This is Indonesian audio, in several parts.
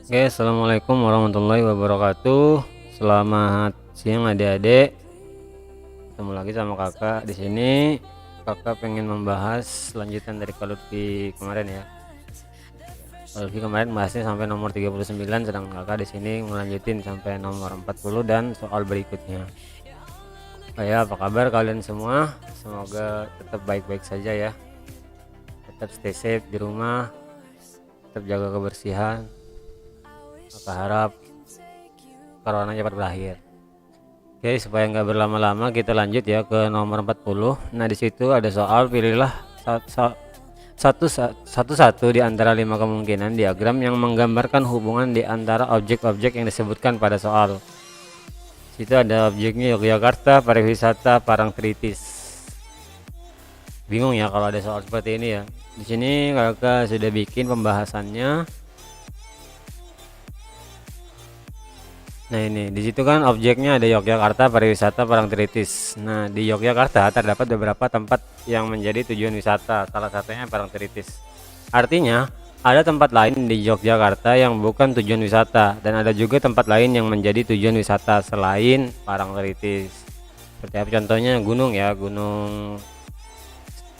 Oke, assalamualaikum warahmatullahi wabarakatuh. Selamat siang adik-adik. Ketemu lagi sama kakak di sini. Kakak pengen membahas lanjutan dari Kalutfi kemarin ya. Kalutfi kemarin bahasnya sampai nomor 39, sedang kakak di sini melanjutin sampai nomor 40 dan soal berikutnya. Apa kabar kalian semua? Semoga tetap baik-baik saja ya. Tetap stay safe di rumah. Tetap jaga kebersihan. Kakak harap corona cepat berakhir. Oke, supaya nggak berlama-lama kita lanjut ya ke nomor 40. Nah, di situ ada soal, pilihlah satu di antara 5 kemungkinan diagram yang menggambarkan hubungan di antara objek-objek yang disebutkan pada soal. Situ ada objeknya Yogyakarta, pariwisata, Parangtritis. Bingung ya kalau ada soal seperti ini ya. Di sini kakak sudah bikin pembahasannya. Nah, ini di situ kan objeknya ada Yogyakarta, pariwisata, Parangtritis. Nah, di Yogyakarta terdapat beberapa tempat yang menjadi tujuan wisata, salah satunya Parangtritis. Artinya ada tempat lain di Yogyakarta yang bukan tujuan wisata, dan ada juga tempat lain yang menjadi tujuan wisata selain Parangtritis. Seperti apa contohnya? Gunung ya, gunung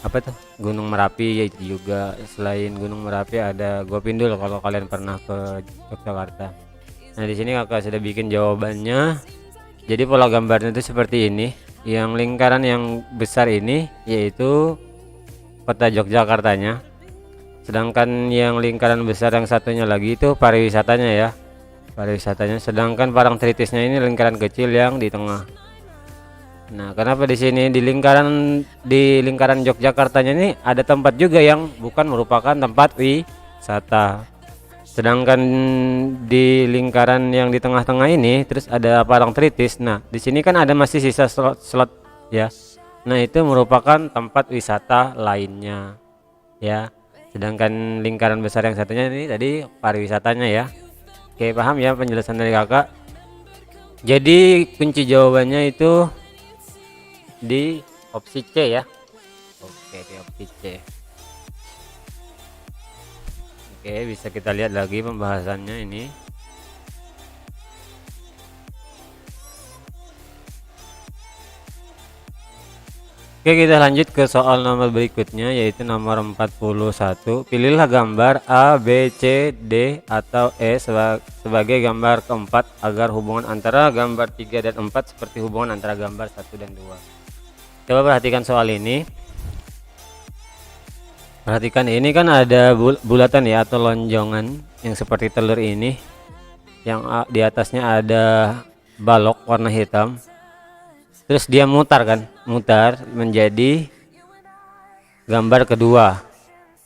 apa tuh, Gunung Merapi. Itu juga selain Gunung Merapi ada Gua Pindul kalau kalian pernah ke Yogyakarta. Nah, di sini kakak sudah bikin jawabannya. Jadi pola gambarnya itu seperti ini. Yang lingkaran yang besar ini yaitu kota Yogyakartanya. Sedangkan yang lingkaran besar yang satunya lagi itu pariwisatanya ya. Pariwisatanya. Sedangkan Parangtritisnya ini lingkaran kecil yang di tengah. Nah, kenapa di sini di lingkaran Yogyakartanya ini ada tempat juga yang bukan merupakan tempat wisata. Sedangkan di lingkaran yang di tengah-tengah ini terus ada Parangtritis. Nah, di sini kan ada masih sisa slot ya. Nah, itu merupakan tempat wisata lainnya ya. Sedangkan lingkaran besar yang satunya ini tadi pariwisatanya ya. Oke, paham ya penjelasan dari kakak? Jadi kunci jawabannya itu di opsi C ya. Oke, di opsi C. Oke, bisa kita lihat lagi pembahasannya ini. Oke, kita lanjut ke soal nomor berikutnya, yaitu nomor 41. Pilihlah gambar A, B, C, D, atau E sebagai gambar keempat agar hubungan antara gambar 3 dan 4 seperti hubungan antara gambar 1 dan 2. Coba perhatikan soal ini. Perhatikan ini kan ada bulatan ya atau lonjongan yang seperti telur ini, yang di atasnya ada balok warna hitam. Terus dia mutar menjadi gambar kedua.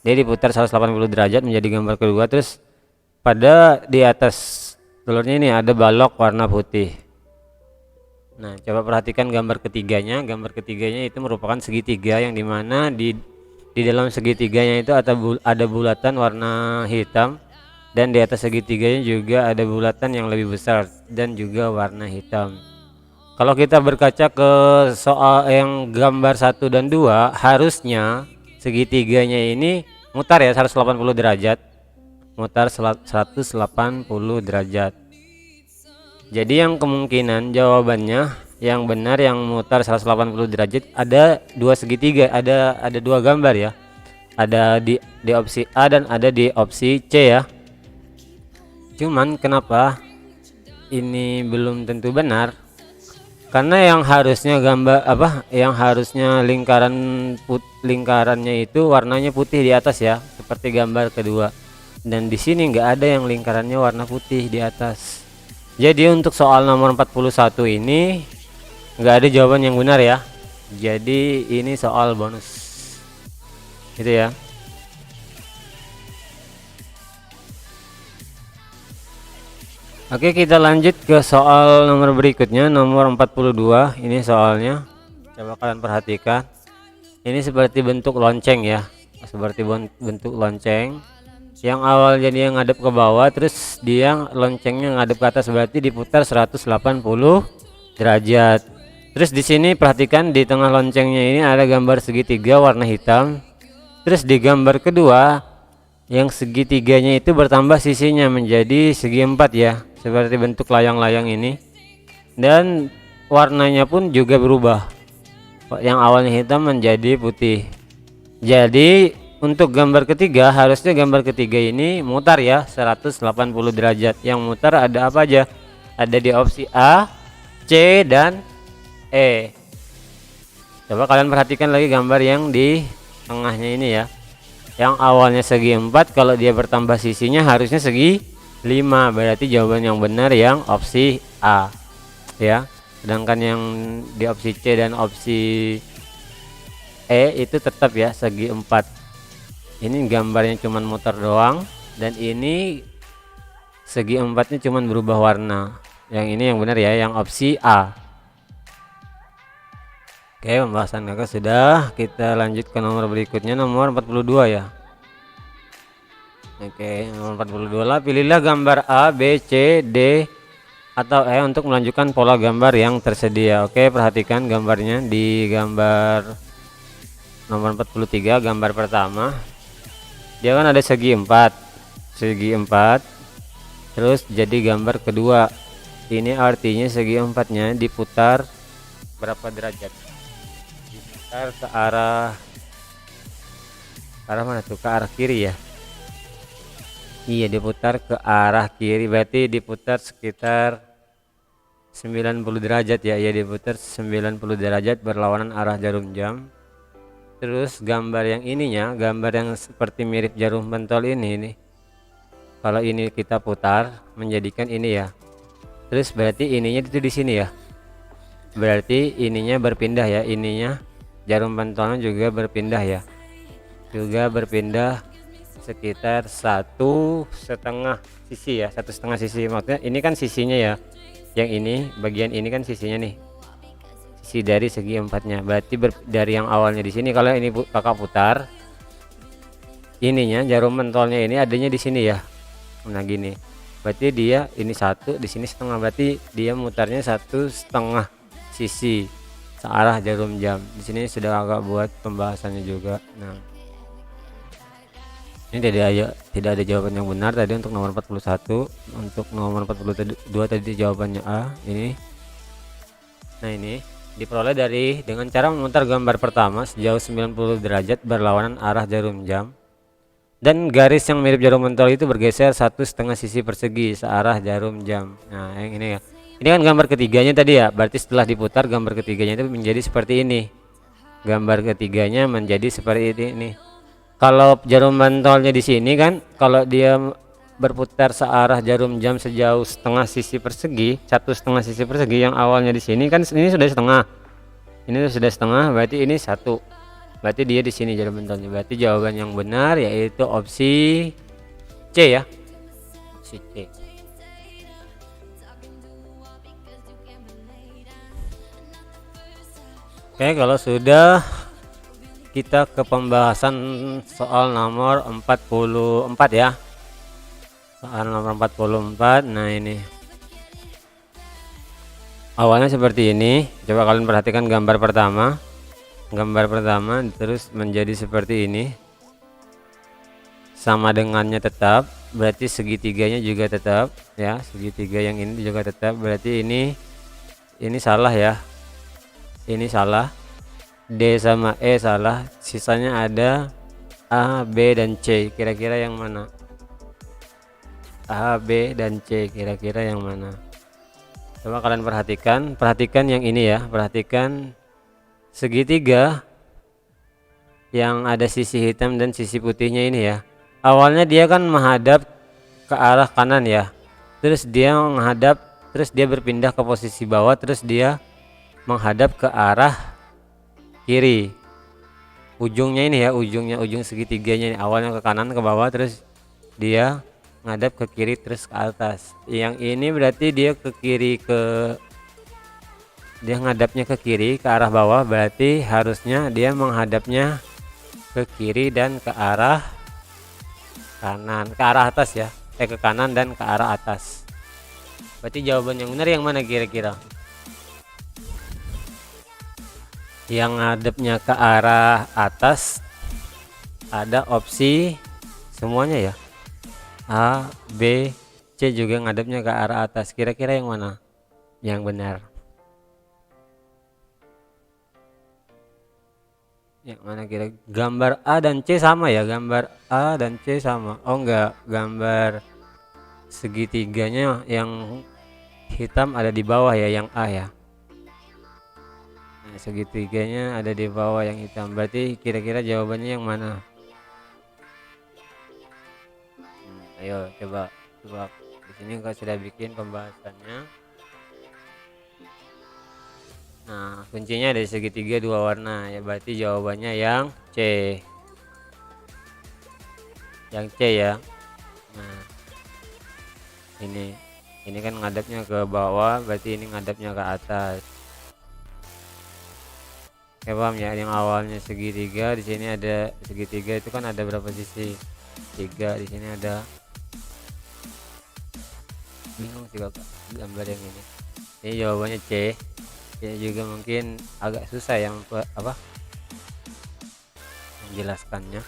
Dia diputar 180 derajat menjadi gambar kedua. Terus pada di atas telurnya ini ada balok warna putih. Nah, coba perhatikan gambar ketiganya. Gambar ketiganya itu merupakan segitiga yang dimana di dalam segitiganya itu ada bulatan warna hitam, dan di atas segitiganya juga ada bulatan yang lebih besar dan juga warna hitam. Kalau kita berkaca ke soal yang gambar 1 dan 2, harusnya segitiganya ini mutar ya 180 derajat. Mutar 180 derajat. Jadi yang kemungkinan jawabannya yang benar yang mutar 180 derajat ada dua segitiga, ada dua gambar ya. Ada di opsi A dan ada di opsi C ya. Cuman kenapa ini belum tentu benar? Karena yang harusnya yang harusnya lingkarannya itu warnanya putih di atas ya, seperti gambar kedua. Dan di sini nggak ada yang lingkarannya warna putih di atas. Jadi untuk soal nomor 41 ini nggak ada jawaban yang benar ya. Jadi ini soal bonus gitu ya. Oke, kita lanjut ke soal nomor berikutnya, nomor 42. Ini soalnya coba kalian perhatikan, ini seperti bentuk lonceng ya, seperti bentuk lonceng yang awal jadi yang ngadep ke bawah, terus dia loncengnya ngadep ke atas, berarti diputar 180 derajat. Terus di sini perhatikan di tengah loncengnya ini ada gambar segitiga warna hitam. Terus di gambar kedua Yang segitiganya itu bertambah sisinya menjadi segi 4 ya, seperti bentuk layang-layang ini, dan warnanya pun juga berubah, yang awalnya hitam menjadi putih. Jadi untuk gambar ketiga, harusnya gambar ketiga ini mutar ya 180 derajat. Yang mutar ada apa aja? Ada di opsi A, C, dan E. Coba kalian perhatikan lagi gambar yang di tengahnya ini ya. Yang awalnya segi 4, kalau dia bertambah sisinya harusnya segi 5. Berarti jawaban yang benar yang opsi A ya. Sedangkan yang di opsi C dan opsi E itu tetap ya segi 4. Ini gambarnya cuman muter doang, dan ini segi 4-nya cuman berubah warna. Yang ini yang benar ya, yang opsi A. Oke, pembahasan kakak sudah. Kita lanjut ke nomor berikutnya, nomor 42 ya. Oke, nomor 42 lah. Pilihlah gambar A, B, C, D, atau E untuk melanjutkan pola gambar yang tersedia. Oke, perhatikan gambarnya di gambar nomor 43, gambar pertama. Dia kan ada segi 4. Segi 4. Terus jadi gambar kedua. Ini artinya segi 4-nya diputar berapa derajat? Ke arah mana tuh? Ke arah kiri ya. Iya, diputar ke arah kiri, berarti diputar sekitar 90 derajat ya. Iya, diputar 90 derajat berlawanan arah jarum jam. Terus gambar yang ininya, gambar yang seperti mirip jarum pentol ini nih, kalau ini kita putar menjadikan ini ya. Terus berarti ininya itu di sini ya. Berarti ininya berpindah ya, ininya jarum pentolnya juga berpindah ya, juga berpindah sekitar 1,5 sisi ya, 1,5 sisi. Maksudnya ini kan sisinya ya, yang ini bagian ini kan sisinya nih, sisi dari segi 4-nya. Berarti dari yang awalnya di sini, kalau ini kakak putar, ininya jarum pentolnya ini adanya di sini ya. Nah gini, berarti dia ini satu, di sini setengah, berarti dia mutarnya 1,5 sisi searah jarum jam. Di sini sudah agak buat pembahasannya juga. Nah, ini tidak ada jawaban yang benar tadi untuk nomor 41. Untuk nomor 42 tadi jawabannya A ini. Nah, ini diperoleh dengan cara memutar gambar pertama sejauh 90 derajat berlawanan arah jarum jam, dan garis yang mirip jarum pentol itu bergeser 1,5 sisi persegi searah jarum jam. Nah, yang ini ya. Ini kan gambar ketiganya tadi ya, berarti setelah diputar gambar ketiganya itu menjadi seperti ini. Gambar ketiganya menjadi seperti ini. Kalau jarum pentolnya di sini kan, kalau dia berputar searah jarum jam sejauh 1,5 sisi persegi, 1,5 sisi persegi, yang awalnya di sini kan ini sudah setengah. Ini sudah setengah, berarti ini 1. Berarti dia di sini jarum pentolnya. Berarti jawaban yang benar yaitu opsi C ya. Opsi C. Oke, kalau sudah, kita ke pembahasan soal nomor 44 ya. Soal nomor 44. Nah, ini awalnya seperti ini. Coba kalian perhatikan gambar pertama. Gambar pertama terus menjadi seperti ini. Sama dengannya tetap, berarti segitiganya juga tetap ya. Segitiga yang ini juga tetap, berarti ini salah ya. Ini salah, D sama E salah, sisanya ada A, B, dan C. Kira-kira yang mana? A, B, dan C, kira-kira yang mana? Coba kalian perhatikan yang ini ya. Perhatikan segitiga yang ada sisi hitam dan sisi putihnya ini ya. Awalnya dia kan menghadap ke arah kanan ya, terus dia menghadap, terus dia berpindah ke posisi bawah, terus dia menghadap ke arah kiri. Ujungnya ini ya, ujung segitiganya ini awalnya ke kanan ke bawah, terus dia menghadap ke kiri terus ke atas. Yang ini berarti dia ke kiri, dia menghadapnya ke kiri ke arah bawah, berarti harusnya dia menghadapnya ke kiri dan ke arah kanan, ke arah atas ya, ke kanan dan ke arah atas. Berarti jawaban yang benar yang mana kira-kira? Yang ngadepnya ke arah atas ada opsi semuanya ya. A, B, C juga ngadepnya ke arah atas. Kira-kira yang mana yang benar? Yang mana kira? Gambar A dan C sama ya? Gambar A dan C sama. Oh enggak, gambar segitiganya yang hitam ada di bawah ya, yang A ya. Nah, segitiganya ada di bawah yang hitam. Berarti kira-kira jawabannya yang mana? Ayo coba coba. Di sini kau sudah bikin pembahasannya. Nah, kuncinya dari segitiga dua warna ya, berarti jawabannya yang C. Yang C ya. Nah, ini kan ngadepnya ke bawah, berarti ini ngadepnya ke atas. Oke, paham ya? Yang awalnya segitiga, di sini ada segitiga, itu kan ada berapa sisi? 3. Di sini ada, bingung sih kakak gambar yang ini jawabannya C ya, juga mungkin agak susah yang menjelaskannya.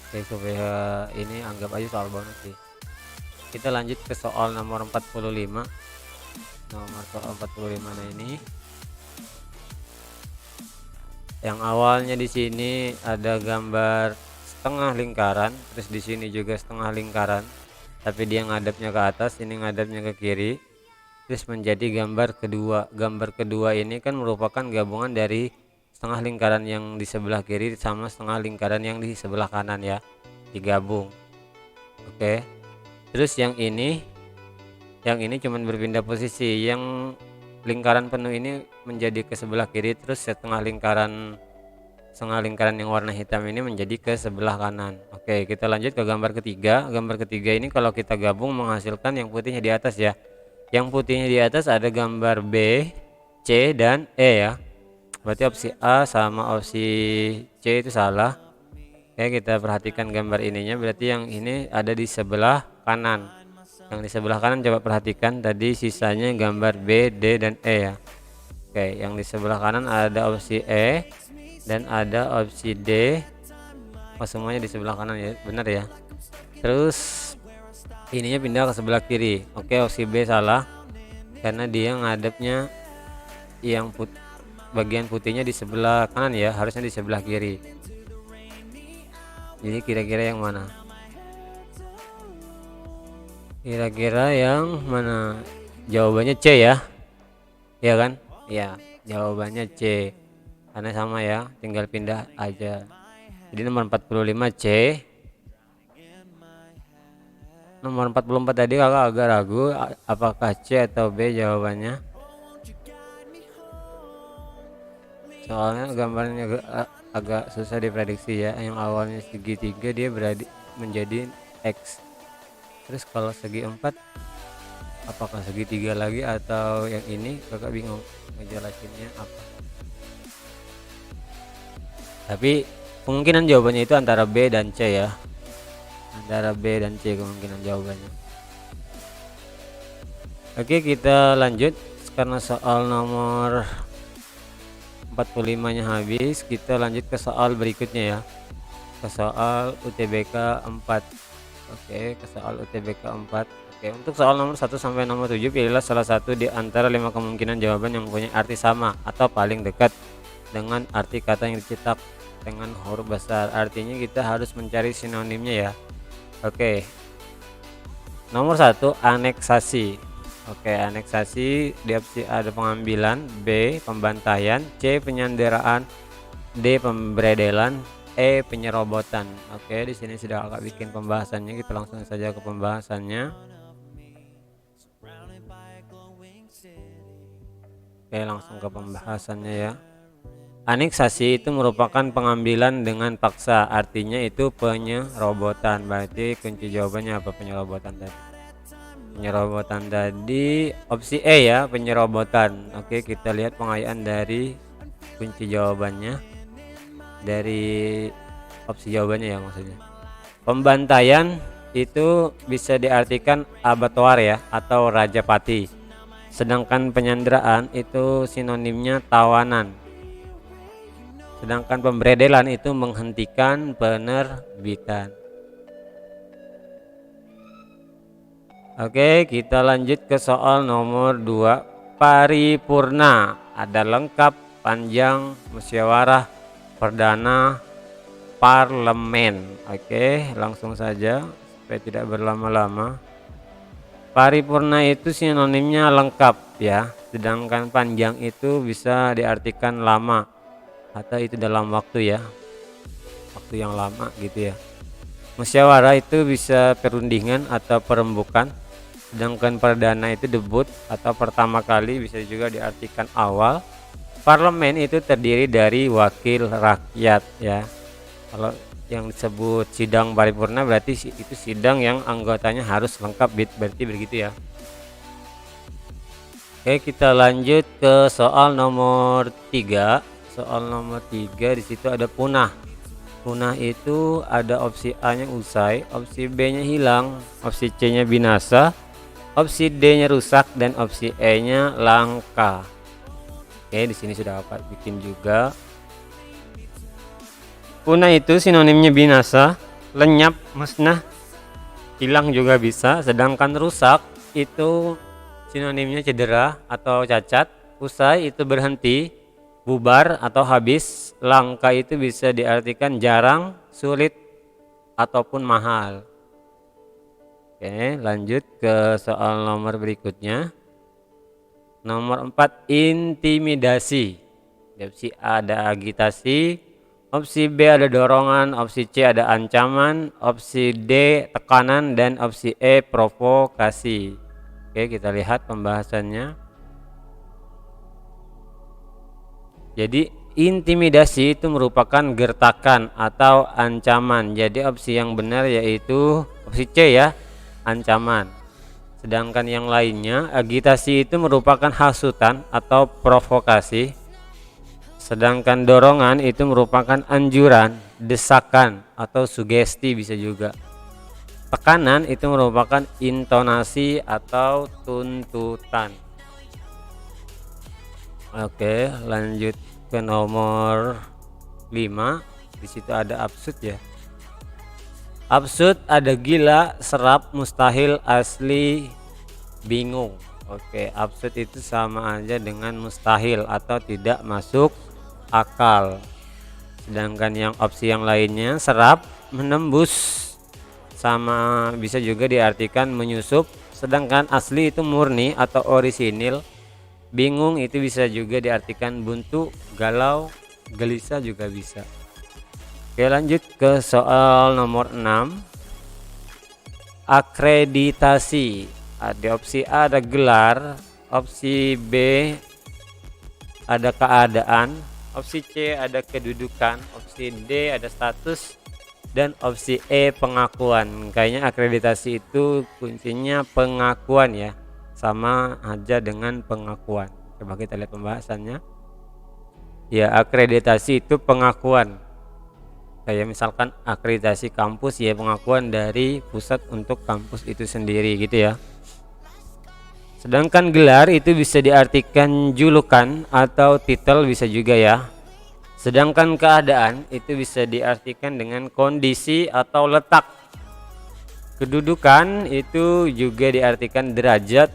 Oke, supaya ini anggap aja soal bonus sih. Kita lanjut ke soal nomor 45. Nomor soal 45. Nah, ini yang awalnya di sini ada gambar setengah lingkaran, terus di sini juga setengah lingkaran, tapi dia ngadepnya ke atas, ini ngadepnya ke kiri, terus menjadi gambar kedua. Gambar kedua ini kan merupakan gabungan dari setengah lingkaran yang di sebelah kiri sama setengah lingkaran yang di sebelah kanan ya, digabung. Oke, terus yang ini cuman berpindah posisi. Yang lingkaran penuh ini menjadi ke sebelah kiri, terus setengah lingkaran yang warna hitam ini menjadi ke sebelah kanan. Oke, kita lanjut ke gambar ketiga. Gambar ketiga ini kalau kita gabung menghasilkan yang putihnya di atas ya. Yang putihnya di atas ada gambar B, C, dan E ya. Berarti opsi A sama opsi C itu salah. Oke, kita perhatikan gambar ininya, berarti yang ini ada di sebelah kanan. Yang di sebelah kanan coba perhatikan, tadi sisanya gambar B, D, dan E ya. Oke, yang di sebelah kanan ada opsi E dan ada opsi D. Oh, semuanya di sebelah kanan ya, benar ya. Terus ininya pindah ke sebelah kiri. Oke, opsi B salah karena dia ngadepnya yang bagian putihnya di sebelah kanan ya, harusnya di sebelah kiri. Jadi kira-kira yang mana? Kira-kira yang mana? Jawabannya C ya. Ya kan? Ya, jawabannya C. Karena sama ya, tinggal pindah aja. Jadi nomor 45 C. Nomor 44 tadi kakak agak ragu apakah C atau B jawabannya. Soalnya gambarnya agak susah diprediksi ya. Yang awalnya segitiga dia menjadi X. Terus kalau segi 4 apakah segitiga lagi atau yang ini, kakak bingung ngejelasinnya apa. Tapi kemungkinan jawabannya itu antara B dan C ya. Antara B dan C kemungkinan jawabannya. Oke, kita lanjut karena soal nomor 45 nya habis. Kita lanjut ke soal berikutnya ya, ke soal UTBK 4. Oke, ke soal UTBK 4. Oke, untuk soal nomor 1 sampai nomor 7 pilihlah salah satu di antara 5 kemungkinan jawaban yang mempunyai arti sama atau paling dekat dengan arti kata yang dicetak dengan huruf besar. Artinya kita harus mencari sinonimnya ya. Oke, nomor 1 aneksasi. Oke, aneksasi di opsi A ada pengambilan, B pembantaian, C penyanderaan, D pemberedelan, E penyerobotan. Oke, di sini sudah kakak bikin pembahasannya, kita langsung saja ke pembahasannya. Oke, langsung ke pembahasannya ya. Aneksasi itu merupakan pengambilan dengan paksa, artinya itu penyerobotan. Berarti kunci jawabannya apa? Penyerobotan tadi. Penyerobotan tadi opsi E ya, penyerobotan. Oke, kita lihat pengayaan dari kunci jawabannya. Dari opsi jawabannya ya, maksudnya pembantaian itu bisa diartikan abattoir ya atau rajapati, sedangkan penyanderaan itu sinonimnya tawanan, sedangkan pemberedelan itu menghentikan penerbitan. Oke, kita lanjut ke soal nomor 2. Paripurna ada lengkap, panjang, musyawarah, perdana, parlemen. Oke, langsung saja supaya tidak berlama-lama. Paripurna itu sinonimnya lengkap ya, sedangkan panjang itu bisa diartikan lama atau itu dalam waktu ya, waktu yang lama gitu ya. Musyawarah itu bisa perundingan atau perembukan, sedangkan perdana itu debut atau pertama kali, bisa juga diartikan awal. Parlemen itu terdiri dari wakil rakyat ya. Kalau yang disebut sidang paripurna berarti itu sidang yang anggotanya harus lengkap, berarti begitu ya. Oke, kita lanjut ke soal nomor 3. Soal nomor 3 di situ ada punah. Punah itu ada opsi A-nya usai, opsi B-nya hilang, opsi C-nya binasa, opsi D-nya rusak, dan opsi E-nya langka. Oke, di sini sudah dapat bikin juga. Punah itu sinonimnya binasa, lenyap, musnah, hilang juga bisa. Sedangkan rusak itu sinonimnya cedera atau cacat. Usai itu berhenti, bubar atau habis. Langka itu bisa diartikan jarang, sulit, ataupun mahal. Oke, lanjut ke soal nomor berikutnya. Nomor 4, intimidasi. Di opsi A ada agitasi, opsi B ada dorongan, opsi C ada ancaman, opsi D tekanan, dan opsi E provokasi. Oke, kita lihat pembahasannya. Jadi intimidasi itu merupakan gertakan atau ancaman. Jadi opsi yang benar yaitu opsi C ya, ancaman. Sedangkan yang lainnya, agitasi itu merupakan hasutan atau provokasi. Sedangkan dorongan itu merupakan anjuran, desakan, atau sugesti bisa juga. Tekanan itu merupakan intonasi atau tuntutan. Oke, lanjut ke nomor 5. Di situ ada absurd ya. Absurd ada gila, serap, mustahil, asli, bingung. Oke, absurd itu sama aja dengan mustahil atau tidak masuk akal. Sedangkan yang opsi yang lainnya, serap, menembus, sama bisa juga diartikan menyusup. Sedangkan asli itu murni atau orisinil. Bingung itu bisa juga diartikan buntu, galau, gelisah juga bisa. Oke, lanjut ke soal nomor 6. Akreditasi. Di opsi A ada gelar, opsi B ada keadaan, opsi C ada kedudukan, opsi D ada status, dan opsi E pengakuan. Kayaknya akreditasi itu kuncinya pengakuan ya, sama aja dengan pengakuan. Coba kita lihat pembahasannya. Ya, akreditasi itu pengakuan. Kayak misalkan akreditasi kampus ya, pengakuan dari pusat untuk kampus itu sendiri gitu ya. Sedangkan gelar itu bisa diartikan julukan atau titel bisa juga ya. Sedangkan keadaan itu bisa diartikan dengan kondisi atau letak. Kedudukan itu juga diartikan derajat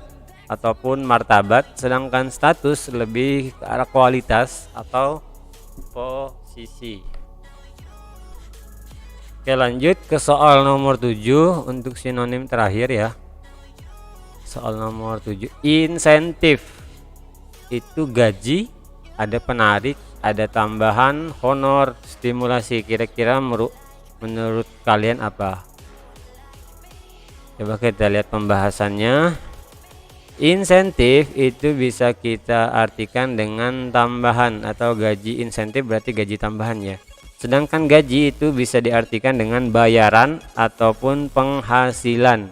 ataupun martabat. Sedangkan status lebih ke arah kualitas atau posisi. Oke, lanjut ke soal nomor 7 untuk sinonim terakhir ya. Soal nomor 7, insentif itu gaji, ada penarik, ada tambahan, honor, stimulasi. Kira-kira menurut kalian apa? Coba kita lihat pembahasannya. Insentif itu bisa kita artikan dengan tambahan atau gaji. Insentif berarti gaji tambahan ya. Sedangkan gaji itu bisa diartikan dengan bayaran ataupun penghasilan.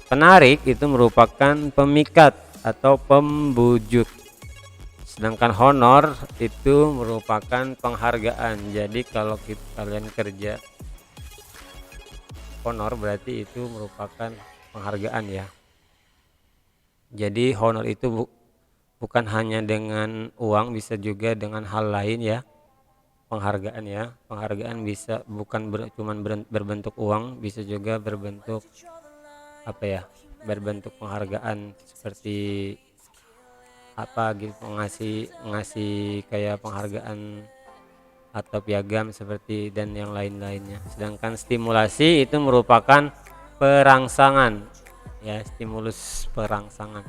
Penarik itu merupakan pemikat atau pembujuk. Sedangkan honor itu merupakan penghargaan. Jadi kalau kalian kerja honor berarti itu merupakan penghargaan ya. Jadi honor itu bukan hanya dengan uang, bisa juga dengan hal lain ya. Penghargaan ya, penghargaan bisa bukan cuman berbentuk uang, bisa juga berbentuk apa ya, berbentuk penghargaan seperti apa gitu, ngasih kayak penghargaan atau piagam seperti dan yang lain-lainnya. Sedangkan stimulasi itu merupakan perangsangan ya, stimulus perangsangan.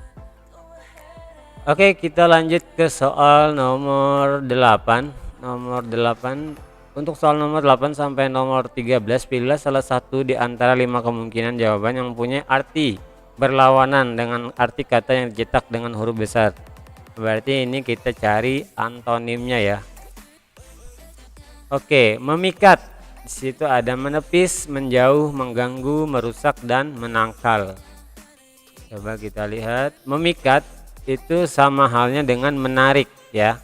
Oke, kita lanjut ke soal nomor 8. Nomor 8, untuk soal nomor 8 sampai nomor 13, pilihlah salah satu di antara 5 kemungkinan jawaban yang mempunyai arti berlawanan dengan arti kata yang dicetak dengan huruf besar. Berarti ini kita cari antonimnya ya. Oke, memikat. Di situ ada menepis, menjauh, mengganggu, merusak, dan menangkal. Coba kita lihat, memikat itu sama halnya dengan menarik ya.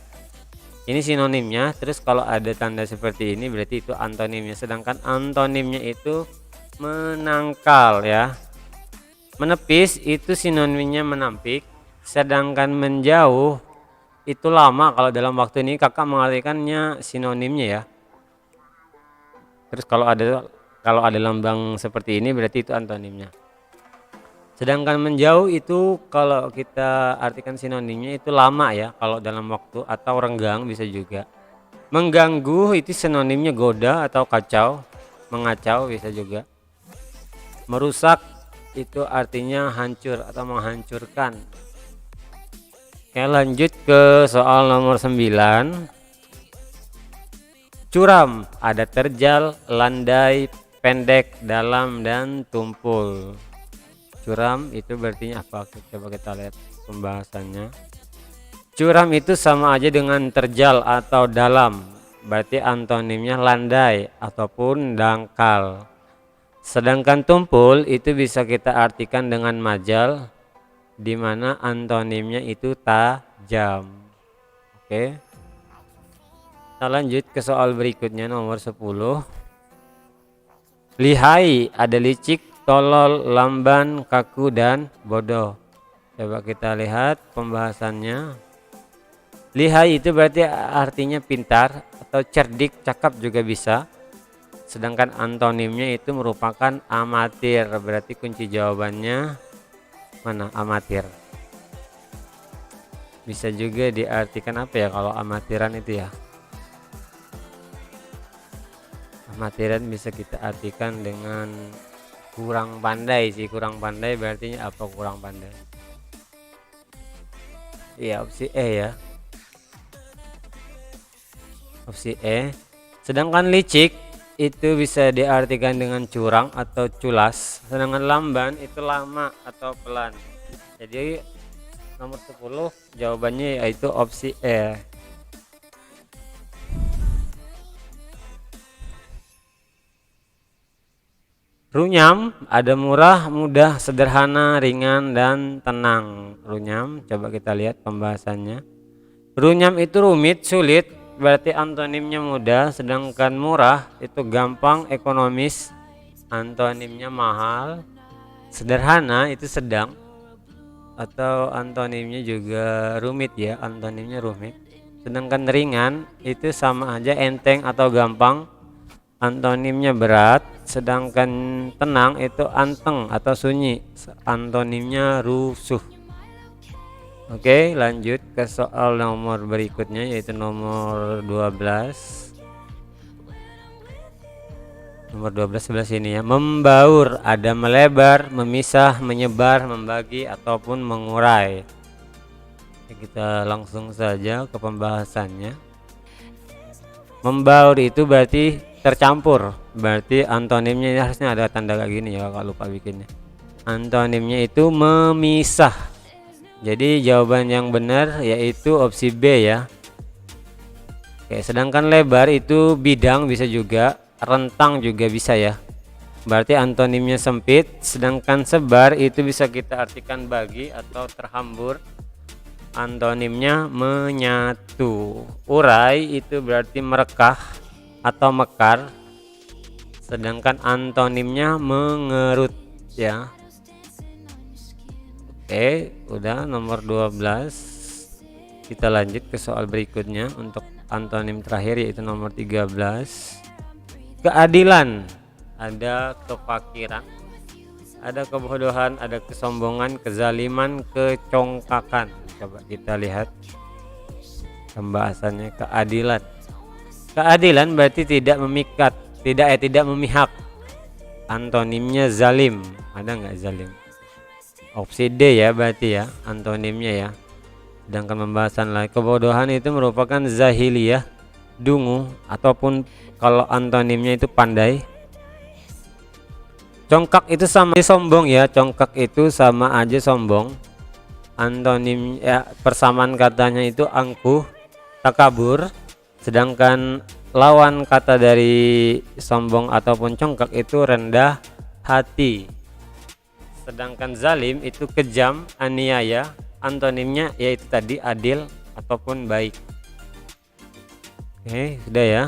Ini sinonimnya. Terus kalau ada tanda seperti ini berarti itu antonimnya. Sedangkan antonimnya itu menangkal ya. Menepis itu sinonimnya menampik. Sedangkan menjauh itu lama. Kalau dalam waktu ini kakak mengartikannya sinonimnya ya. Terus kalau ada lambang seperti ini berarti itu antonimnya. Sedangkan menjauh itu kalau kita artikan sinonimnya itu lama ya, kalau dalam waktu, atau renggang bisa juga. Mengganggu itu sinonimnya goda atau kacau, mengacau bisa juga. Merusak itu artinya hancur atau menghancurkan. Oke, lanjut ke soal nomor 9. Curam, ada terjal, landai, pendek, dalam, dan tumpul. Curam itu berarti apa? Coba kita lihat pembahasannya. Curam itu sama aja dengan terjal atau dalam, berarti antonimnya landai ataupun dangkal. Sedangkan tumpul itu bisa kita artikan dengan majal, di mana antonimnya itu tajam. Oke. Kita lanjut ke soal berikutnya nomor 10. Lihai, ada licik, tolol, lamban, kaku, dan bodoh. Coba kita lihat pembahasannya. Lihai itu berarti artinya pintar atau cerdik, cakap juga bisa. Sedangkan antonimnya itu merupakan amatir. Berarti kunci jawabannya mana? Amatir. Bisa juga diartikan apa ya kalau amatiran itu ya? Amatiran bisa kita artikan dengan kurang pandai sih. Kurang pandai berarti apa? Kurang pandai. Iya, opsi E ya. Opsi E. Sedangkan licik itu bisa diartikan dengan curang atau culas. Sedangkan lamban itu lama atau pelan. Jadi nomor 10 jawabannya yaitu opsi E. Runyam, ada murah, mudah, sederhana, ringan, dan tenang. Runyam, coba kita lihat pembahasannya. Runyam itu rumit, sulit, berarti antonimnya mudah. Sedangkan murah itu gampang, ekonomis, antonimnya mahal. Sederhana itu sedang, atau antonimnya juga rumit ya, antonimnya rumit. Sedangkan ringan itu sama aja, enteng atau gampang, antonimnya berat. Sedangkan tenang itu anteng atau sunyi, antonimnya rusuh. Oke, lanjut ke soal nomor berikutnya yaitu nomor 12. Nomor 12 sebelah sini ya. Membaur, ada melebar, memisah, menyebar, membagi, ataupun mengurai. Kita langsung saja ke pembahasannya. Membaur itu berarti tercampur, berarti antonimnya ini harusnya ada tanda kayak gini ya, kalau lupa bikinnya. Antonimnya itu memisah. Jadi jawaban yang benar yaitu opsi B ya. Oke, sedangkan lebar itu bidang bisa juga, rentang juga bisa ya. Berarti antonimnya sempit. Sedangkan sebar itu bisa kita artikan bagi atau terhambur, antonimnya menyatu. Urai itu berarti merekah atau mekar, sedangkan antonimnya mengerut ya. Oke, udah nomor 12. Kita lanjut ke soal berikutnya untuk antonim terakhir yaitu nomor 13. Keadilan, ada kefakiran, Ada kebodohan, ada kesombongan, kezaliman, kecongkakan. Coba kita lihat pembahasannya. Keadilan. Keadilan berarti tidak memikat, tidak memihak. Antonimnya zalim. Ada nggak zalim? Opsi D ya berarti ya antonimnya ya. Sedangkan pembahasan lain, kebodohan itu merupakan zahiliyah, dungu, ataupun kalau antonimnya itu pandai. Congkak itu sama aja sombong ya, congkak itu sama aja sombong. Antonim ya, persamaan katanya itu angkuh, takabur. Sedangkan lawan kata dari sombong ataupun congkak itu rendah hati. Sedangkan zalim itu kejam, aniaya. Antonimnya yaitu tadi adil ataupun baik. Oke, sudah ya.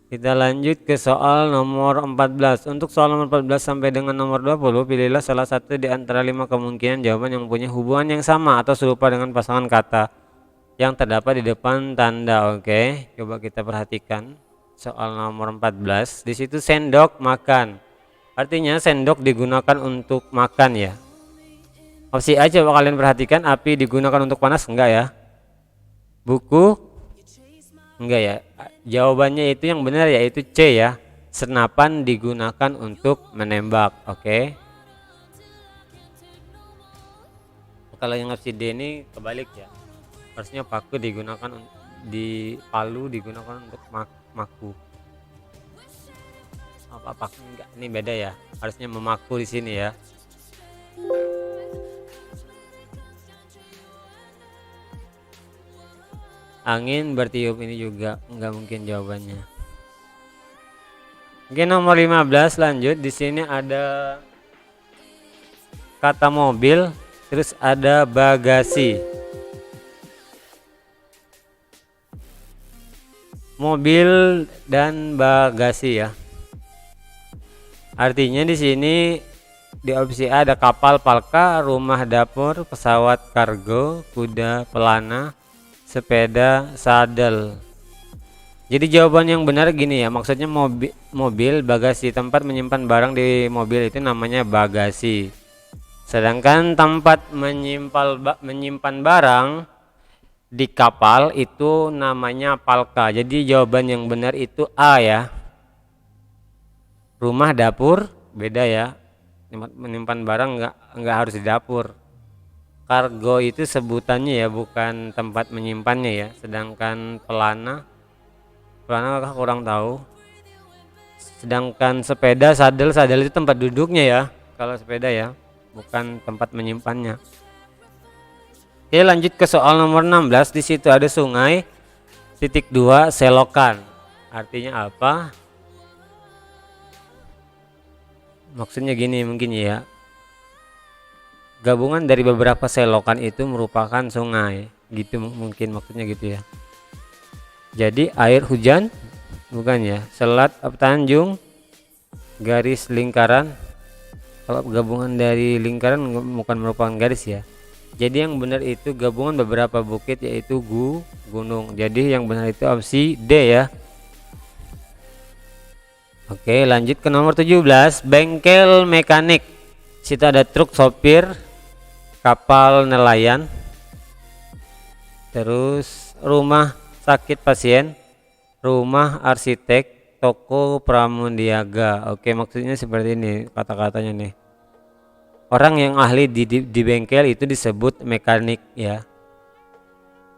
Kita lanjut ke soal nomor 14. Untuk soal nomor 14 sampai dengan nomor 20, pilihlah salah satu di antara 5 kemungkinan jawaban yang mempunyai hubungan yang sama atau serupa dengan pasangan kata yang terdapat di depan tanda. Oke, coba kita perhatikan soal nomor 14. Di situ sendok makan. Artinya sendok digunakan untuk makan ya. Opsi A coba kalian perhatikan, api digunakan untuk panas enggak ya? Buku enggak ya. Jawabannya itu yang benar yaitu C ya. Senapan digunakan untuk menembak. Oke. Kalau yang opsi D ini kebalik ya. Harusnya paku digunakan palu digunakan untuk maku. Apa enggak, ini beda ya, harusnya memaku di sini ya. Angin bertiup, ini juga enggak mungkin jawabannya. Oke, nomor 15 lanjut. Di sini ada kata mobil, terus ada bagasi. Mobil dan bagasi ya. Artinya di sini di opsi A ada kapal, palka, rumah dapur, pesawat kargo, kuda pelana, sepeda, sadel. Jadi jawaban yang benar gini ya, maksudnya mobil bagasi, tempat menyimpan barang di mobil itu namanya bagasi. Sedangkan tempat menyimpan barang di kapal itu namanya palka. Jadi jawaban yang benar itu A ya. Rumah dapur beda ya, menyimpan barang nggak harus di dapur. Kargo itu sebutannya ya, bukan tempat menyimpannya ya. Sedangkan pelana kurang tahu. Sedangkan sepeda, sadel itu tempat duduknya ya kalau sepeda ya, bukan tempat menyimpannya. Oke, lanjut ke soal nomor 16. Di situ ada sungai, titik 2 selokan. Artinya apa? Maksudnya gini mungkin ya, gabungan dari beberapa selokan itu merupakan sungai gitu, mungkin maksudnya gitu ya. Jadi air hujan bukan ya, selat tanjung, garis lingkaran. Kalau gabungan dari lingkaran bukan merupakan garis ya. Jadi yang benar itu gabungan beberapa bukit yaitu gunung. Jadi yang benar itu opsi D ya. Oke, lanjut ke nomor 17, bengkel mekanik. Situ ada truk sopir, kapal nelayan, terus rumah sakit pasien, rumah arsitek, toko pramuniaga. Oke, maksudnya seperti ini kata-katanya nih. Orang yang ahli di bengkel itu disebut mekanik ya.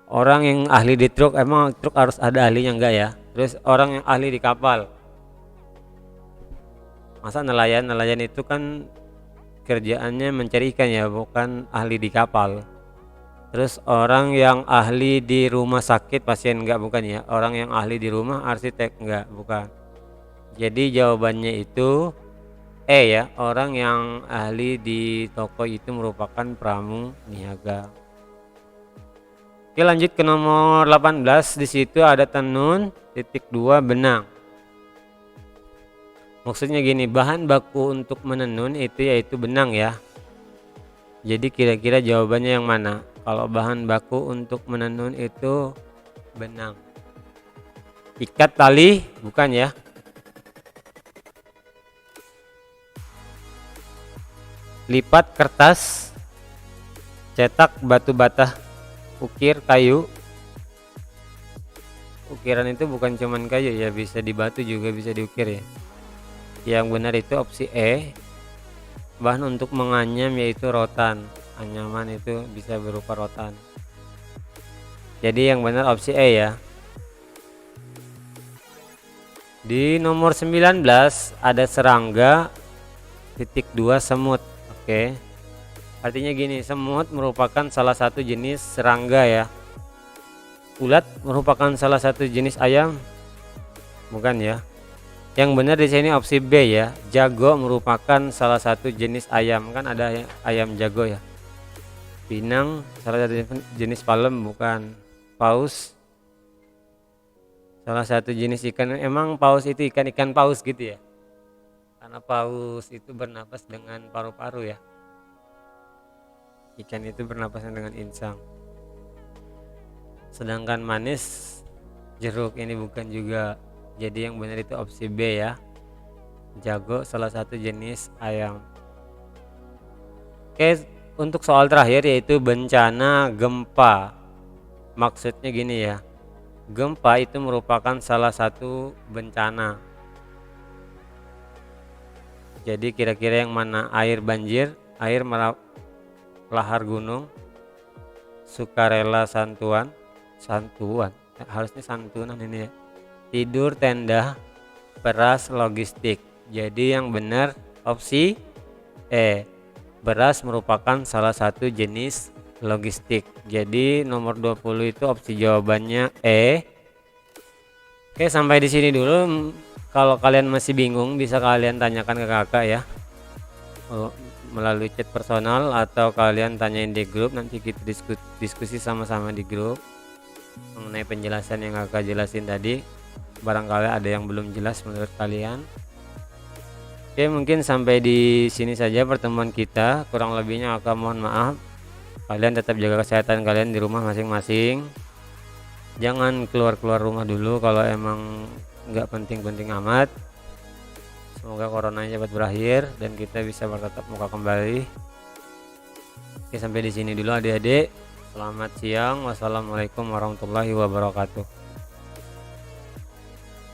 Orang yang ahli di truk, emang truk harus ada ahlinya enggak ya? Terus orang yang ahli di kapal, masa nelayan itu kan kerjaannya mencari ikan ya, bukan ahli di kapal. Terus orang yang ahli di rumah sakit pasien enggak, bukan ya. Orang yang ahli di rumah arsitek enggak, bukan. Jadi jawabannya itu E ya, orang yang ahli di toko itu merupakan pramuniaga. Oke, lanjut ke nomor 18. Di situ ada tenun, titik 2 benang. Maksudnya gini, bahan baku untuk menenun itu yaitu benang ya. Jadi kira-kira jawabannya yang mana? Kalau bahan baku untuk menenun itu benang. Ikat tali bukan ya. lipat kertas, cetak batu bata, ukir kayu. Ukiran itu bukan cuman kayu ya, bisa di batu juga bisa diukir ya. Yang benar itu opsi E. Bahan untuk menganyam yaitu rotan. Anyaman itu bisa berupa rotan. Jadi yang benar opsi E ya. Di nomor 19 ada serangga titik 2 semut. Oke. Artinya gini, semut merupakan salah satu jenis serangga ya. Ulat merupakan salah satu jenis ayam. Bukan ya. Yang benar di sini opsi B ya. Jago merupakan salah satu jenis ayam, kan ada ayam jago ya. Pinang salah satu jenis palem, bukan. Paus salah satu jenis ikan. Emang paus itu ikan paus gitu ya, karena paus itu bernapas dengan paru-paru ya, ikan itu bernapas dengan insang. Sedangkan manis jeruk ini bukan juga. Jadi yang benar itu opsi B ya. Jago salah satu jenis ayam. Oke, untuk soal terakhir yaitu bencana gempa. Maksudnya gini ya, gempa itu merupakan salah satu bencana. Jadi kira-kira yang mana? Air banjir, air lahar gunung, sukarela santuan, harusnya santunan ini ya. Tidur tenda, beras logistik. Jadi yang benar opsi E. Beras merupakan salah satu jenis logistik. Jadi nomor 20 itu opsi jawabannya E. Oke, sampai di sini dulu. Kalau kalian masih bingung bisa kalian tanyakan ke kakak ya, melalui chat personal atau kalian tanyain di grup. Nanti kita diskusi sama-sama di grup mengenai penjelasan yang kakak jelasin tadi. Barangkali ada yang belum jelas menurut kalian. Oke, mungkin sampai di sini saja pertemuan kita. Kurang lebihnya kakak mohon maaf. Kalian tetap jaga kesehatan kalian di rumah masing-masing. Jangan keluar-keluar rumah dulu kalau emang nggak penting-penting amat. Semoga coronanya cepat berakhir dan kita bisa bertatap muka kembali. Oke, sampai di sini dulu adik-adik. Selamat siang. Wassalamualaikum warahmatullahi wabarakatuh.